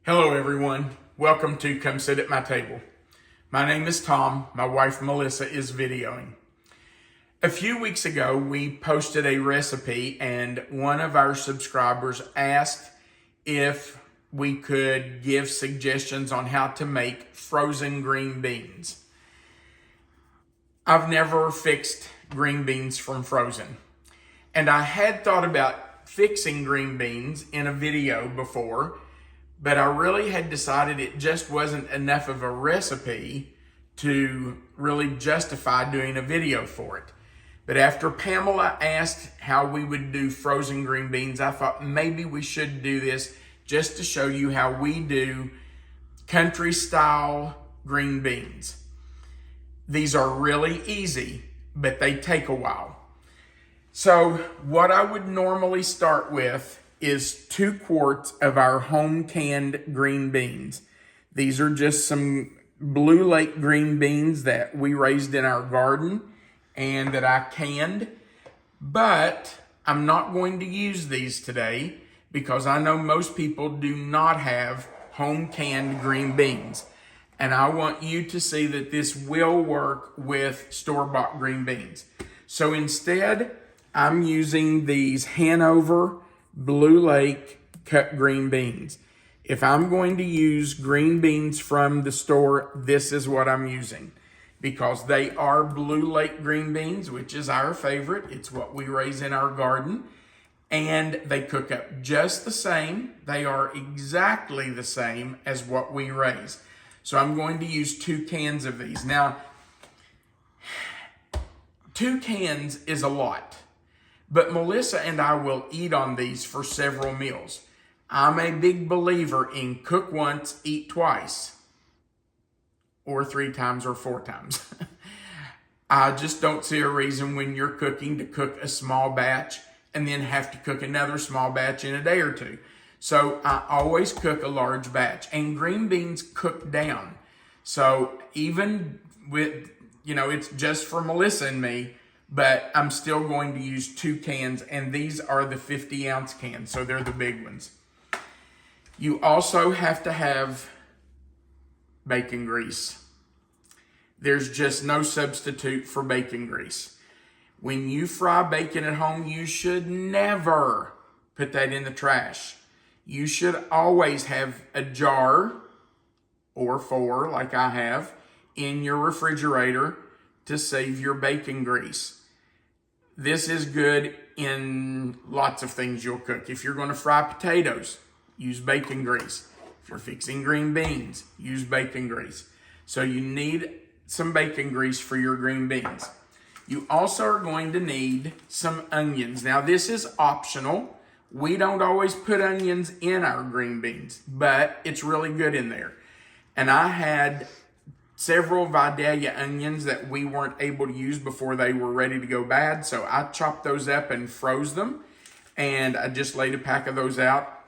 Hello everyone, welcome to Come Sit at My Table. My name is Tom, my wife Melissa is videoing. A few weeks ago we posted a recipe and one of our subscribers asked if we could give suggestions on how to make frozen green beans. I've never fixed green beans from frozen, and I had thought about fixing green beans in a video before, but I really had decided it just wasn't enough of a recipe to really justify doing a video for it. But after Pamela asked how we would do frozen green beans, I thought maybe we should do this just to show you how we do country style green beans. These are really easy, but they take a while. So what I would normally start with is 2 quarts of our home canned green beans. These are just some Blue Lake green beans that we raised in our garden and that I canned. But I'm not going to use these today because I know most people do not have home canned green beans. And I want you to see that this will work with store-bought green beans. So instead, I'm using these Hanover Blue Lake cut green beans. If I'm going to use green beans from the store, this is what I'm using, because they are Blue Lake green beans, which is our favorite. It's what we raise in our garden, and they cook up just the same. They are exactly the same as what we raise. So I'm going to use 2 cans of these. Now, 2 cans is a lot, but Melissa and I will eat on these for several meals. I'm a big believer in cook once, eat twice, or 3 times or 4 times. I just don't see a reason when you're cooking to cook a small batch and then have to cook another small batch in a day or 2. So I always cook a large batch, and green beans cook down. So even with, it's just for Melissa and me, but I'm still going to use 2 cans, and these are the 50-ounce cans, so they're the big ones. You also have to have bacon grease. There's just no substitute for bacon grease. When you fry bacon at home, you should never put that in the trash. You should always have a jar, or 4 like I have, in your refrigerator to save your bacon grease. This is good in lots of things you'll cook. If you're going to fry potatoes, use bacon grease. If you're fixing green beans, use bacon grease. So you need some bacon grease for your green beans. You also are going to need some onions. Now this is optional. We don't always put onions in our green beans, but it's really good in there. And I had several Vidalia onions that we weren't able to use before they were ready to go bad. So I chopped those up and froze them. And I just laid a pack of those out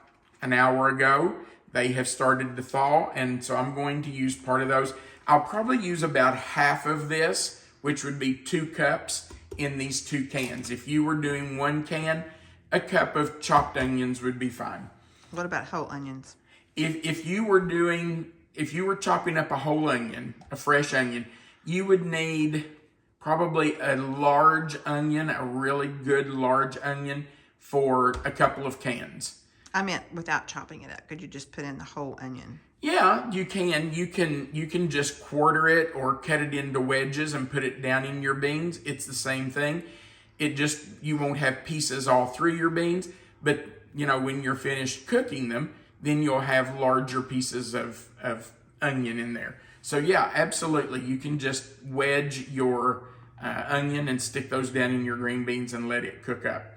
an hour ago. They have started to thaw, and so I'm going to use part of those. I'll probably use about half of this, which would be 2 cups in these 2 cans. If you were doing 1 can, a cup of chopped onions would be fine. What about whole onions? If you were chopping up a whole onion, a fresh onion, you would need probably a large onion, a really good large onion, for a couple of cans. I meant without chopping it up. Could you just put in the whole onion? Yeah, you can. You can just quarter it or cut it into wedges and put it down in your beans. It's the same thing. It just, you won't have pieces all through your beans, but when you're finished cooking them, then you'll have larger pieces of onion in there. So yeah, absolutely. You can just wedge your onion and stick those down in your green beans and let it cook up.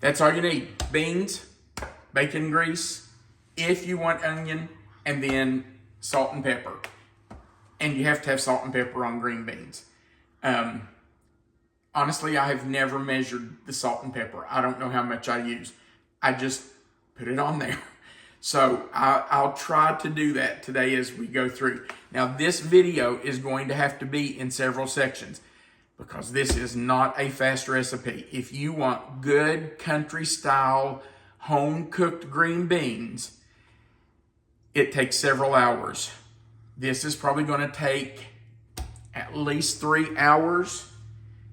That's all you need. Beans, bacon grease, if you want onion, and then salt and pepper. And you have to have salt and pepper on green beans. Honestly, I have never measured the salt and pepper. I don't know how much I use. I just put it on there. So I'll try to do that today as we go through. Now this video is going to have to be in several sections because this is not a fast recipe. If you want good country style home cooked green beans, it takes several hours. This is probably going to take at least 3 hours.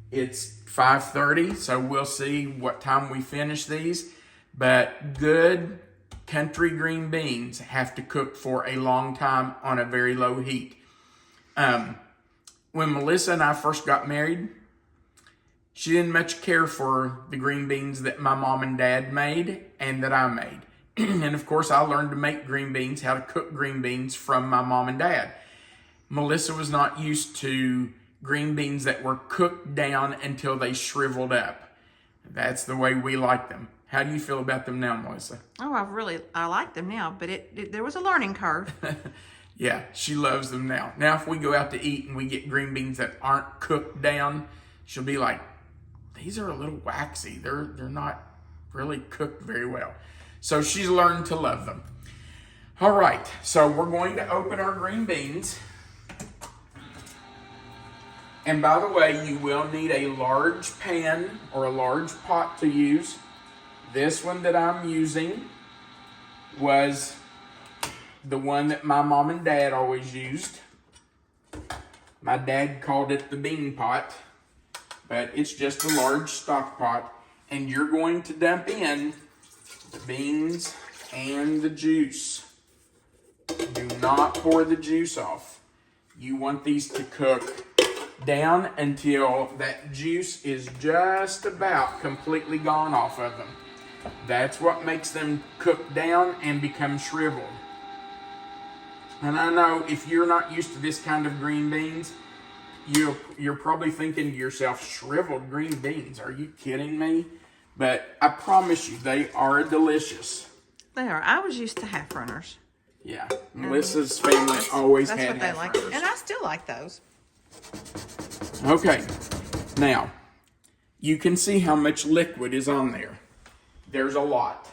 It's 5:30, so we'll see what time we finish these. But good country green beans have to cook for a long time on a very low heat. When Melissa and I first got married, she didn't much care for the green beans that my mom and dad made and that I made. And of course, I learned to make green beans, how to cook green beans from my mom and dad. Melissa was not used to green beans that were cooked down until they shriveled up. That's the way we like them. How do you feel about them now, Melissa? Oh, I like them now, but there was a learning curve. Yeah, she loves them now. Now, if we go out to eat and we get green beans that aren't cooked down, she'll be like, these are a little waxy. They're not really cooked very well. So she's learned to love them. All right, so we're going to open our green beans. And by the way, you will need a large pan or a large pot to use. This one that I'm using was the one that my mom and dad always used. My dad called it the bean pot, but it's just a large stock pot. And you're going to dump in the beans and the juice. Do not pour the juice off. You want these to cook down until that juice is just about completely gone off of them. That's what makes them cook down and become shriveled. And I know if you're not used to this kind of green beans, you're probably thinking to yourself, shriveled green beans, are you kidding me? But I promise you, they are delicious. They are. I was used to half runners. Yeah, Melissa's family always had That's what they half like, runners. and I still like those. Okay, now, you can see how much liquid is on there. There's a lot,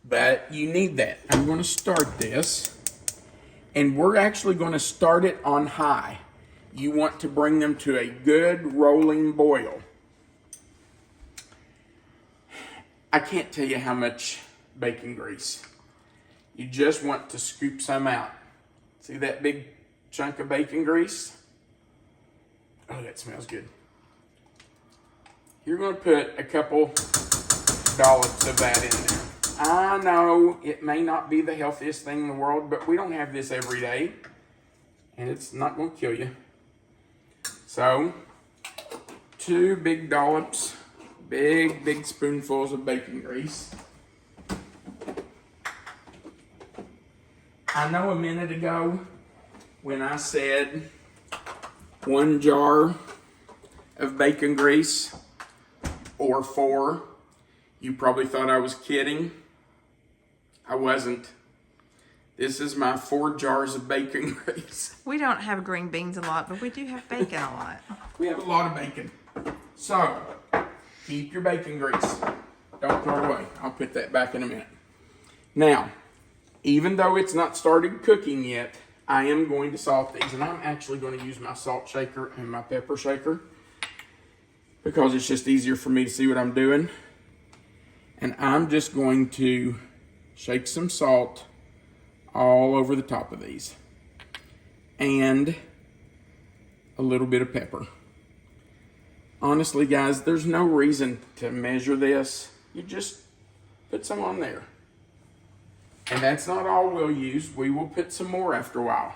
but you need that. I'm going to start this, and we're actually going to start it on high. You want to bring them to a good rolling boil. I can't tell you how much bacon grease. You just want to scoop some out. See that big chunk of bacon grease? Oh, that smells good. You're going to put a couple dollops of that in there. I know it may not be the healthiest thing in the world, but we don't have this every day, and it's not going to kill you. So, 2 big dollops, big spoonfuls of bacon grease. I know a minute ago when I said 1 jar of bacon grease or 4, you probably thought I was kidding. I wasn't. This is my 4 jars of bacon grease. We don't have green beans a lot, but we do have bacon a lot. We have a lot of bacon. So, keep your bacon grease. Don't throw it away. I'll put that back in a minute. Now, even though it's not started cooking yet, I am going to salt these. And I'm actually going to use my salt shaker and my pepper shaker because it's just easier for me to see what I'm doing. And I'm just going to shake some salt all over the top of these. And a little bit of pepper. Honestly, guys, there's no reason to measure this. You just put some on there. And that's not all we'll use. We will put some more after a while.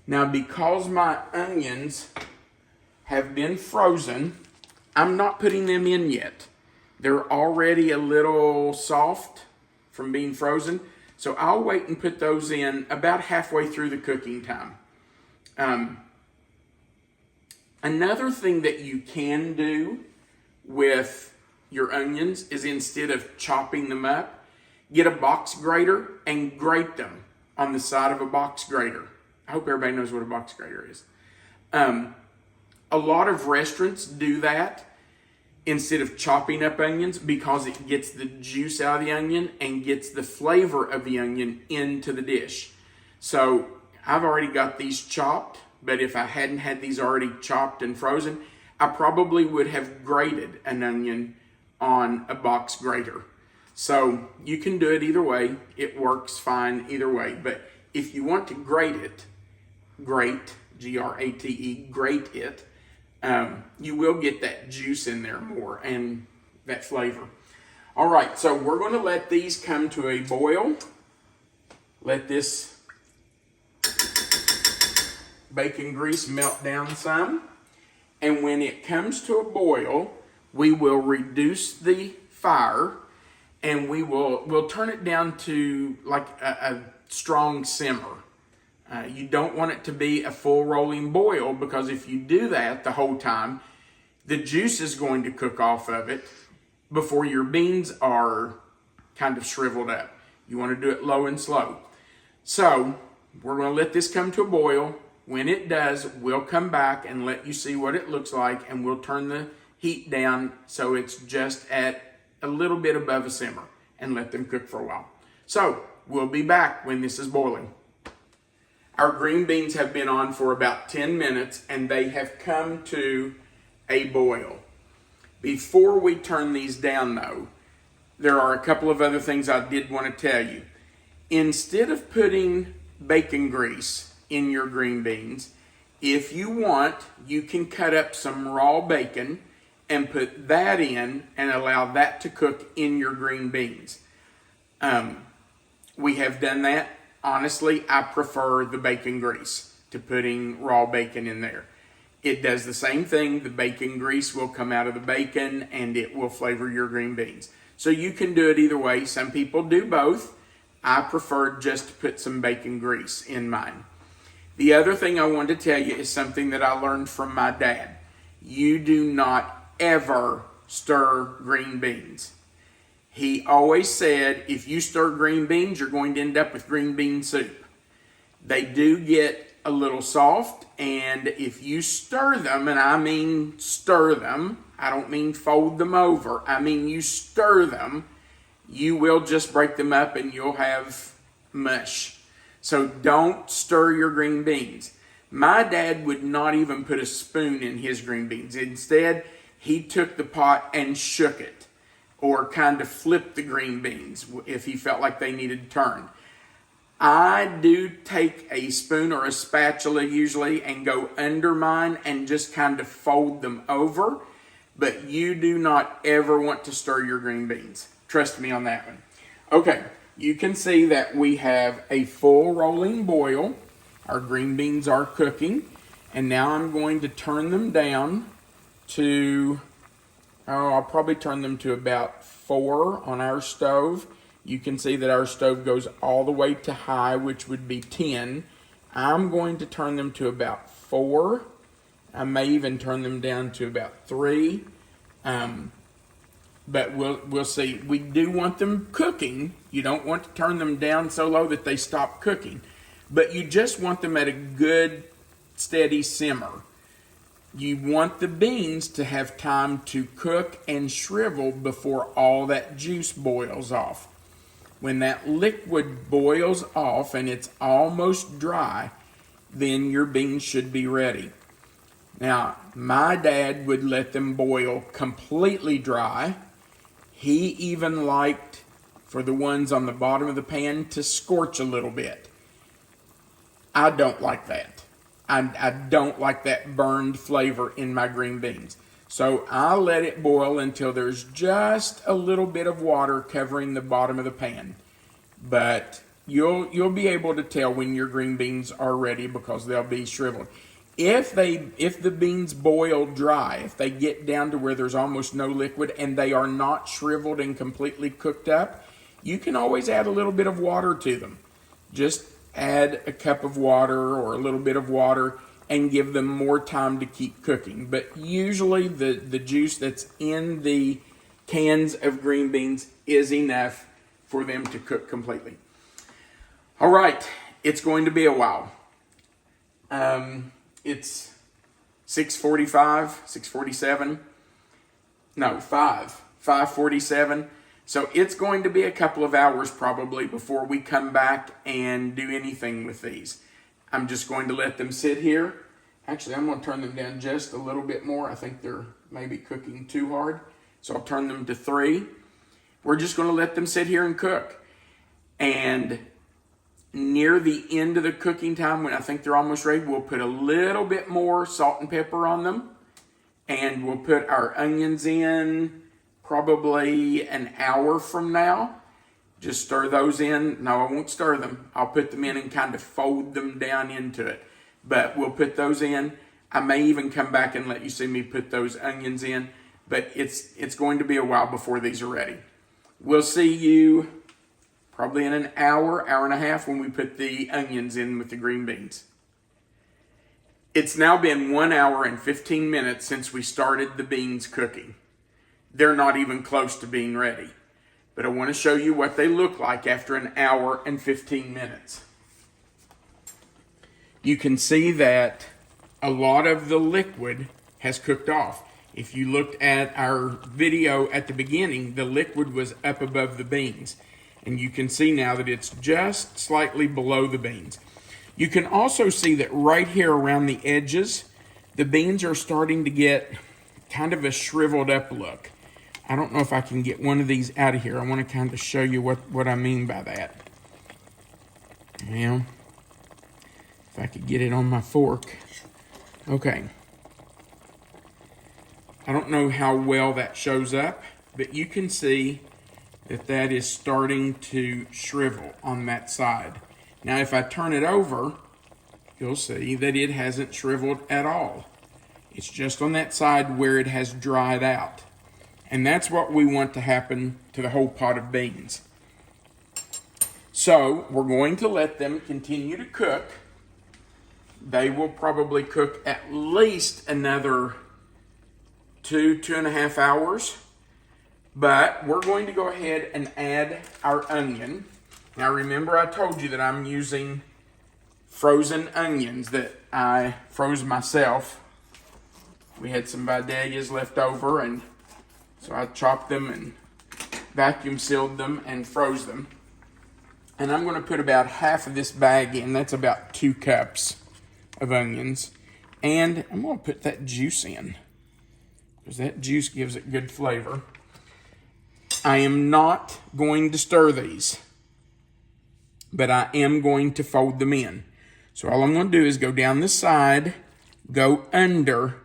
Now, because my onions have been frozen, I'm not putting them in yet. They're already a little soft from being frozen. So I'll wait and put those in about halfway through the cooking time. Another thing that you can do with your onions is instead of chopping them up, get a box grater and grate them on the side of a box grater. I hope everybody knows what a box grater is. A lot of restaurants do that instead of chopping up onions because it gets the juice out of the onion and gets the flavor of the onion into the dish. So I've already got these chopped, but if I hadn't had these already chopped and frozen, I probably would have grated an onion on a box grater. So you can do it either way. It works fine either way. But if you want to grate it, grate, G-R-A-T-E, grate it, you will get that juice in there more and that flavor. All right, so we're going to let these come to a boil. Let this bacon grease melt down some. And when it comes to a boil, we will reduce the fire and we'll turn it down to like a strong simmer. You don't want it to be a full rolling boil, because if you do that the whole time, the juice is going to cook off of it before your beans are kind of shriveled up. You want to do it low and slow. So we're going to let this come to a boil. When it does, we'll come back and let you see what it looks like, and we'll turn the heat down so it's just at a little bit above a simmer and let them cook for a while. So we'll be back when this is boiling. Our green beans have been on for about 10 minutes and they have come to a boil. Before we turn these down though, there are a couple of other things I did want to tell you. Instead of putting bacon grease in your green beans, if you want, you can cut up some raw bacon and put that in and allow that to cook in your green beans. We have done that. Honestly, I prefer the bacon grease to putting raw bacon in there. It does the same thing. The bacon grease will come out of the bacon and it will flavor your green beans. So you can do it either way. Some people do both. I prefer just to put some bacon grease in mine. The other thing I wanted to tell you is something that I learned from my dad. You do not ever stir green beans. He always said, if you stir green beans, you're going to end up with green bean soup. They do get a little soft, and if you stir them, and I mean stir them, I don't mean fold them over, I mean you stir them, you will just break them up and you'll have mush. So don't stir your green beans. My dad would not even put a spoon in his green beans. Instead, he took the pot and shook it, or kind of flipped the green beans if he felt like they needed turned. I do take a spoon or a spatula usually and go under mine and just kind of fold them over, but you do not ever want to stir your green beans. Trust me on that one. Okay, you can see that we have a full rolling boil. Our green beans are cooking, and now I'm going to turn them down to, I'll probably turn them to about 4 on our stove. You can see that our stove goes all the way to high, which would be 10. I'm going to turn them to about 4. I may even turn them down to about 3. But we'll see. We do want them cooking. You don't want to turn them down so low that they stop cooking. But you just want them at a good, steady simmer. You want the beans to have time to cook and shrivel before all that juice boils off. When that liquid boils off and it's almost dry, then your beans should be ready. Now, my dad would let them boil completely dry. He even liked, for the ones on the bottom of the pan, to scorch a little bit. I don't like that. I don't like that burned flavor in my green beans. So I let it boil until there's just a little bit of water covering the bottom of the pan. But you'll be able to tell when your green beans are ready because they'll be shriveled. If the beans boil dry, if they get down to where there's almost no liquid and they are not shriveled and completely cooked up, you can always add a little bit of water to them. Just add a cup of water or a little bit of water and give them more time to keep cooking. But usually the juice that's in the cans of green beans is enough for them to cook completely. All right, it's going to be a while. It's 6:45, 6:47. No, 5:47. So it's going to be a couple of hours probably before we come back and do anything with these. I'm just going to let them sit here. Actually, I'm going to turn them down just a little bit more. I think they're maybe cooking too hard. So I'll turn them to 3. we're just going to let them sit here and cook. And near the end of the cooking time, when I think they're almost ready, we'll put a little bit more salt and pepper on them. And we'll put our onions in probably an hour from now. Just stir those in. No, I won't stir them. I'll put them in and kind of fold them down into it. But we'll put those in. I may even come back and let you see me put those onions in. But it's going to be a while before these are ready. We'll see you probably in an hour, hour and a half when we put the onions in with the green beans. It's now been 1 hour and 15 minutes since we started the beans cooking. They're not even close to being ready. But I want to show you what they look like after an hour and 15 minutes. You can see that a lot of the liquid has cooked off. If you looked at our video at the beginning, the liquid was up above the beans. And you can see now that it's just slightly below the beans. You can also see that right here around the edges, the beans are starting to get kind of a shriveled up look. I don't know if I can get one of these out of here. I want to kind of show you what I mean by that. Well, if I could get it on my fork. Okay. I don't know how well that shows up, but you can see that is starting to shrivel on that side. Now, if I turn it over, you'll see that it hasn't shriveled at all. It's just on that side where it has dried out. And that's what we want to happen to the whole pot of beans. So we're going to let them continue to cook. They will probably cook at least another 2.5 hours. But we're going to go ahead and add our onion. Now remember, I told you that I'm using frozen onions that I froze myself. We had some Vidalias left over, and so I chopped them and vacuum sealed them and froze them. And I'm going to put about half of this bag in. That's about 2 cups of onions. And I'm going to put that juice in, because that juice gives it good flavor. I am not going to stir these, but I am going to fold them in. So all I'm going to do is go down the side, go under,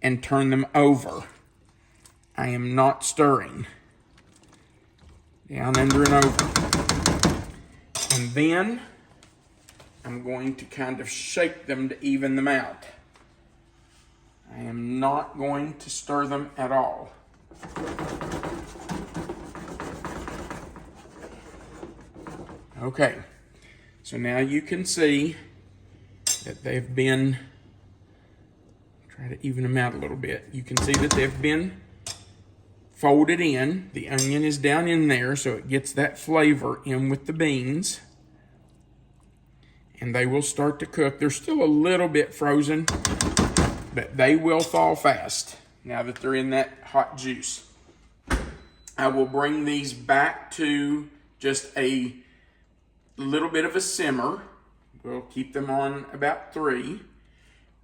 and turn them over. I am not stirring. Down, under, and over. And then I'm going to kind of shake them to even them out. I am not going to stir them at all. Okay, so now you can see that they've been, try to even them out a little bit. You can see that they've been folded in. The onion is down in there, so it gets that flavor in with the beans. And they will start to cook. They're still a little bit frozen, but they will thaw fast now that they're in that hot juice. I will bring these back to just a little bit of a simmer. We'll keep them on about 3,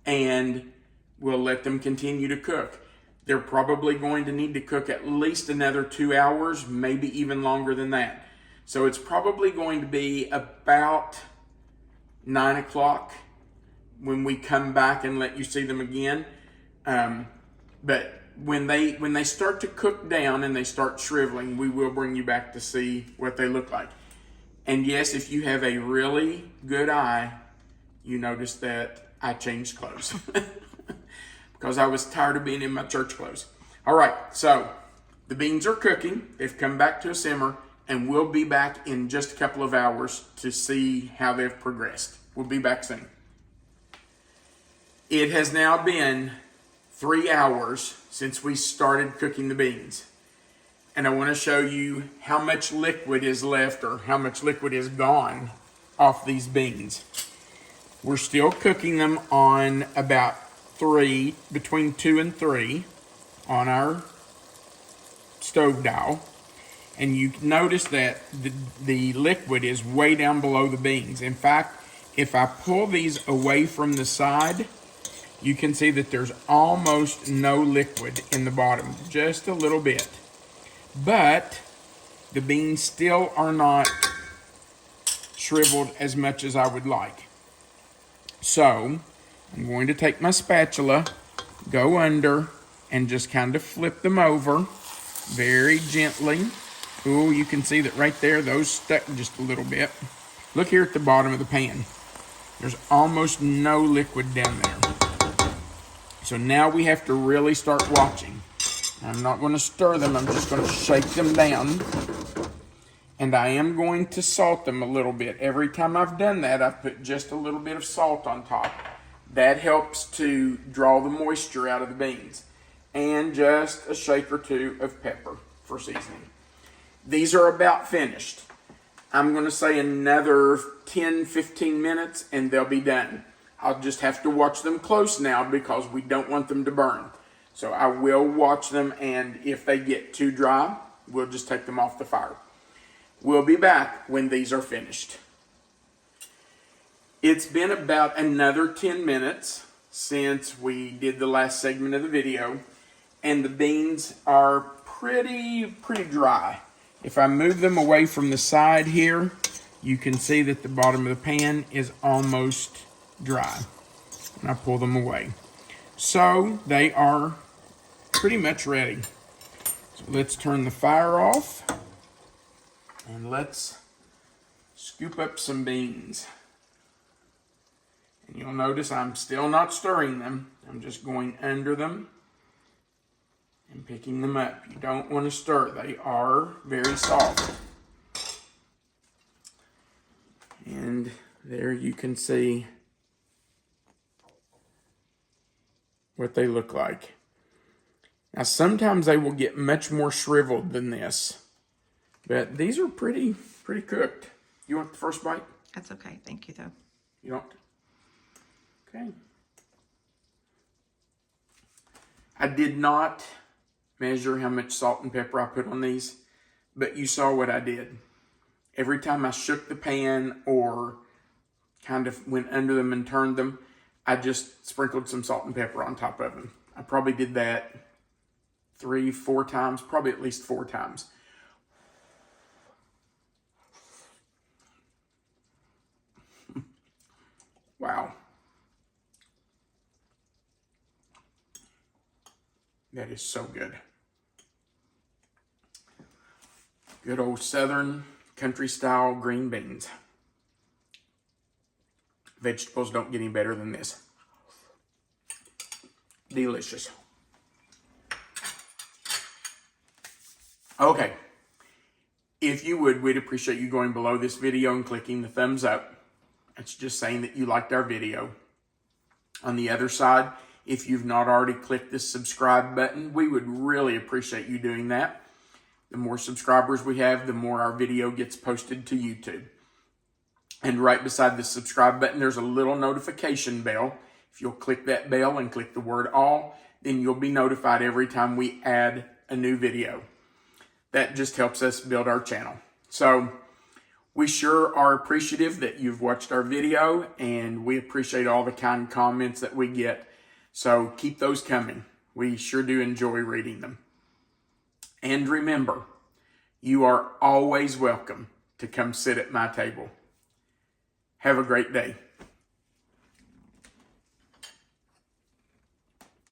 and we'll let them continue to cook. They're probably going to need to cook at least another 2 hours, maybe even longer than that. So it's probably going to be about 9 o'clock when we come back and let you see them again. But when they start to cook down and they start shriveling, we will bring you back to see what they look like. And yes, if you have a really good eye, you notice that I changed clothes. Because I was tired of being in my church clothes. All right, so the beans are cooking. They've come back to a simmer, and we'll be back in just a couple of hours to see how they've progressed. We'll be back soon. It has now been 3 hours since we started cooking the beans. And I want to show you how much liquid is left, or how much liquid is gone off these beans. We're still cooking them on about 3, between 2 and 3 on our stove dial. And you notice that the liquid is way down below the beans. In fact, if I pull these away from the side, you can see that there's almost no liquid in the bottom, just a little bit. But The beans still are not shriveled as much as I would like. So I'm going to take my spatula, go under, and just kind of flip them over very gently. Ooh, you can see that right there, those stuck just a little bit. Look here at the bottom of the pan. There's almost no liquid down there. So now we have to really start watching. I'm not going to stir them, I'm just going to shake them down. And I am going to salt them a little bit. Every time I've done that, I've put just a little bit of salt on top. That helps to draw the moisture out of the beans. And just a shake or two of pepper for seasoning. These are about finished. I'm going to say another 10-15 minutes and they'll be done. I'll just have to watch them close now because we don't want them to burn. So I will watch them, and if they get too dry, we'll just take them off the fire. We'll be back when these are finished. It's been about another 10 minutes since we did the last segment of the video, and the beans are pretty dry. If I move them away from the side here, you can see that the bottom of the pan is almost dry. And I pull them away. So they are pretty much ready. So let's turn the fire off and let's scoop up some beans. And you'll notice I'm still not stirring them. I'm just going under them and picking them up. You don't want to stir. They are very soft. And there you can see what they look like. Now sometimes they will get much more shriveled than this, but these are pretty cooked. You want the first bite? That's okay. Thank you, though. You don't? Okay. I did not measure how much salt and pepper I put on these, but you saw what I did. Every time I shook the pan or kind of went under them and turned them, I just sprinkled some salt and pepper on top of them. I probably did that 3-4 times, probably at least 4 times. Wow. That is so good. Good old Southern country style green beans. Vegetables don't get any better than this. Delicious. Okay. If you would, we'd appreciate you going below this video and clicking the thumbs up. It's just saying that you liked our video. On the other side, if you've not already clicked the subscribe button, we would really appreciate you doing that. The more subscribers we have, the more our video gets posted to YouTube. And right beside the subscribe button, there's a little notification bell. If you'll click that bell and click the word all, then you'll be notified every time we add a new video. That just helps us build our channel. So we sure are appreciative that you've watched our video, and we appreciate all the kind comments that we get. So keep those coming. We sure do enjoy reading them. And remember, you are always welcome to come sit at my table. Have a great day.